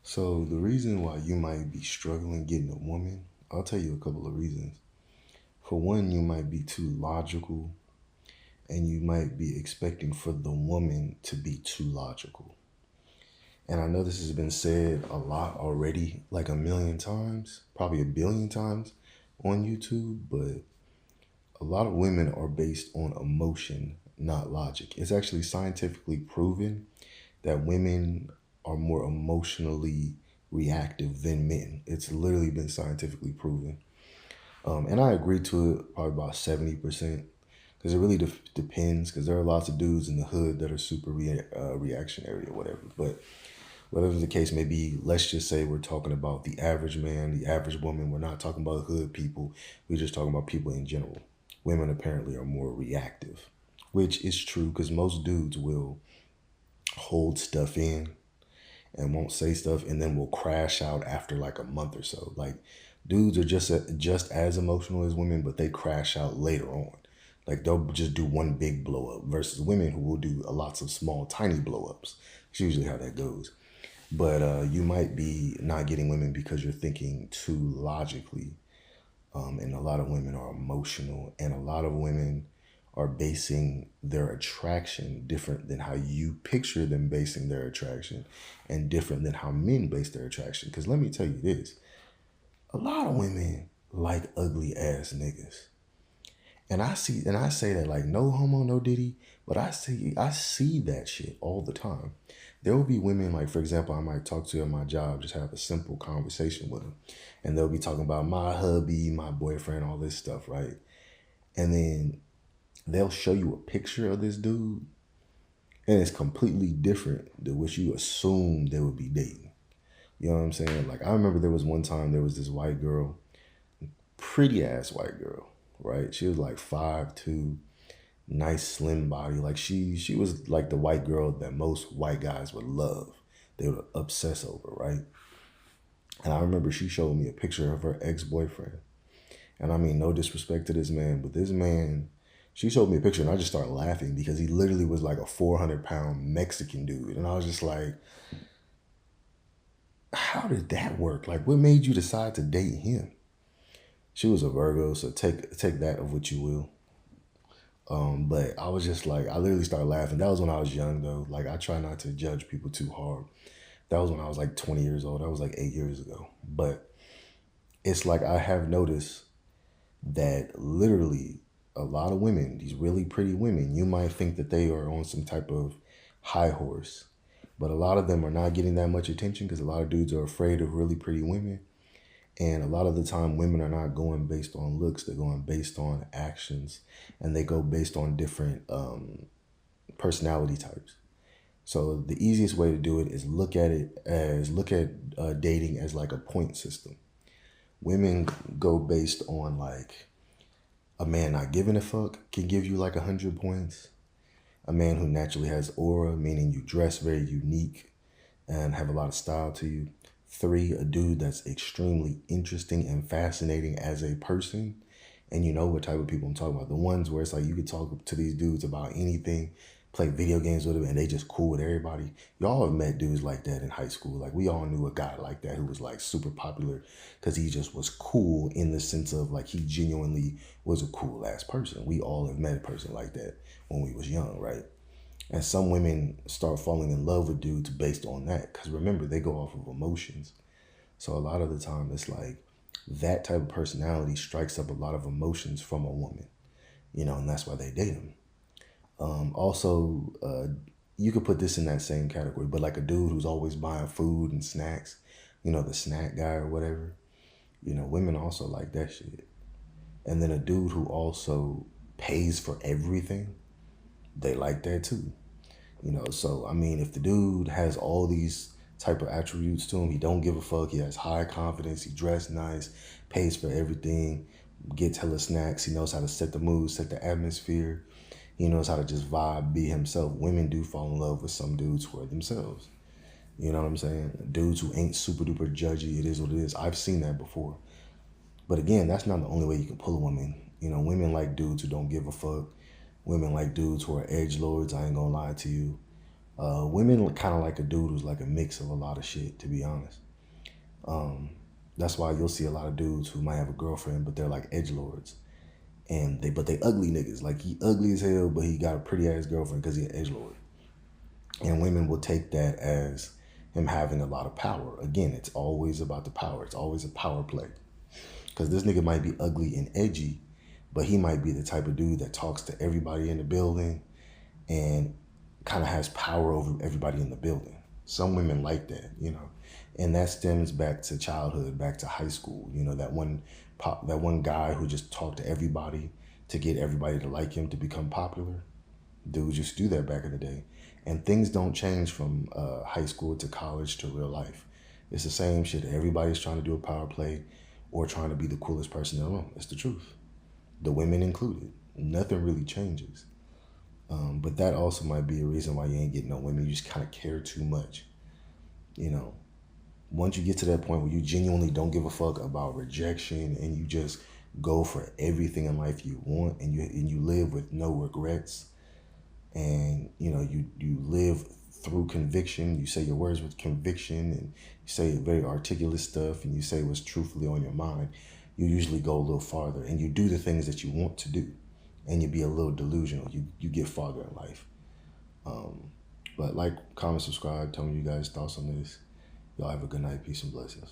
So the reason why you might be struggling getting a woman, I'll tell you a couple of reasons. For one, you might be too logical and you might be expecting for the woman to be too logical. And I know this has been said a lot already, like a million times, probably a billion times on YouTube, but a lot of women are based on emotion, not logic. It's actually scientifically proven that women are more emotionally reactive than men. It's literally been scientifically proven. And I agree to it probably about 70% because it really depends because there are lots of dudes in the hood that are super reactionary or whatever. But whatever the case may be, let's just say we're talking about the average man, the average woman. We're not talking about hood people. We're just talking about people in general. Women apparently are more reactive, which is true because most dudes will hold stuff in and won't say stuff and then will crash out after like a month or so. Like dudes are just as emotional as women, but they crash out later on. Like they'll just do one big blow up versus women who will do lots of small, tiny blow ups. It's usually how that goes. But you might be not getting women because you're thinking too logically. And a lot of women are emotional, and a lot of women are basing their attraction different than how you picture them basing their attraction, and different than how men base their attraction. Because let me tell you this, a lot of women like ugly ass niggas. And I say that like no homo, no diddy, but I see that shit all the time. There will be women like, for example, I might talk to at my job, just have a simple conversation with them, and they'll be talking about my hubby, my boyfriend, all this stuff, right? And then they'll show you a picture of this dude, and it's completely different than what you assume they would be dating. You know what I'm saying? Like I remember there was one time there was this white girl, pretty ass white girl, right? She was like 5'2", nice slim body. Like she was like the white girl that most white guys would love. They would obsess over, right? And I remember she showed me a picture of her ex-boyfriend. And I mean, no disrespect to this man, but this man, she showed me a picture and I just started laughing because he literally was like a 400-pound Mexican dude. And I was just like, how did that work? Like, what made you decide to date him? She was a Virgo, so take that of what you will. But I was just like, I literally started laughing. That was when I was young, though. Like, I try not to judge people too hard. That was when I was like 20 years old. That was like 8 years ago. But it's like I have noticed that literally a lot of women, these really pretty women, you might think that they are on some type of high horse, but a lot of them are not getting that much attention because a lot of dudes are afraid of really pretty women. And a lot of the time, women are not going based on looks, they're going based on actions, and they go based on different personality types. So the easiest way to do it is look at dating as like a point system. Women go based on like a man not giving a fuck can give you like 100 points. A man who naturally has aura, meaning you dress very unique and have a lot of style to you. Three, a dude that's extremely interesting and fascinating as a person. And you know what type of people I'm talking about. The ones where it's like you could talk to these dudes about anything, play video games with them, and they just cool with everybody. Y'all have met dudes like that in high school. Like we all knew a guy like that who was like super popular because he just was cool in the sense of like he genuinely was a cool ass person. We all have met a person like that when we was young, right? And some women start falling in love with dudes based on that. Because remember, they go off of emotions. So a lot of the time, it's like that type of personality strikes up a lot of emotions from a woman, and that's why they date them. Also, you could put this in that same category, but like a dude who's always buying food and snacks, the snack guy or whatever, women also like that shit. And then a dude who also pays for everything, they like that too. So I mean, if the dude has all these type of attributes to him, he don't give a fuck, he has high confidence, he dressed nice, pays for everything, gets hella snacks, he knows how to set the mood, set the atmosphere, he knows how to just vibe, be himself. Women do fall in love with some dudes who are themselves. You know what I'm saying? Dudes who ain't super duper judgy, it is what it is. I've seen that before. But again, that's not the only way you can pull a woman. Women like dudes who don't give a fuck. Women like dudes who are edge lords. I ain't gonna lie to you. Women kind of like a dude who's like a mix of a lot of shit, to be honest. Um, that's why you'll see a lot of dudes who might have a girlfriend, but they're like edgelords, and they ugly niggas. Like he ugly as hell, but he got a pretty ass girlfriend because he an edgelord. And women will take that as him having a lot of power. Again, it's always about the power. It's always a power play. Because this nigga might be ugly and edgy, but he might be the type of dude that talks to everybody in the building and kind of has power over everybody in the building. Some women like that, you know, and that stems back to childhood, back to high school. You know, that one guy who just talked to everybody to get everybody to like him to become popular. Dudes used to do that back in the day, and things don't change from high school to college to real life. It's the same shit. Everybody's trying to do a power play or trying to be the coolest person in the room. It's the truth. The women included. Nothing really changes. But that also might be a reason why you ain't getting no women. You just kind of care too much. You know, once you get to that point where you genuinely don't give a fuck about rejection and you just go for everything in life you want and you live with no regrets and you know you live through conviction, you say your words with conviction and you say very articulate stuff and you say what's truthfully on your mind, you usually go a little farther and you do the things that you want to do and you be a little delusional. You get farther in life. But like, comment, subscribe, tell me you guys thoughts on this. Y'all have a good night. Peace and blessings.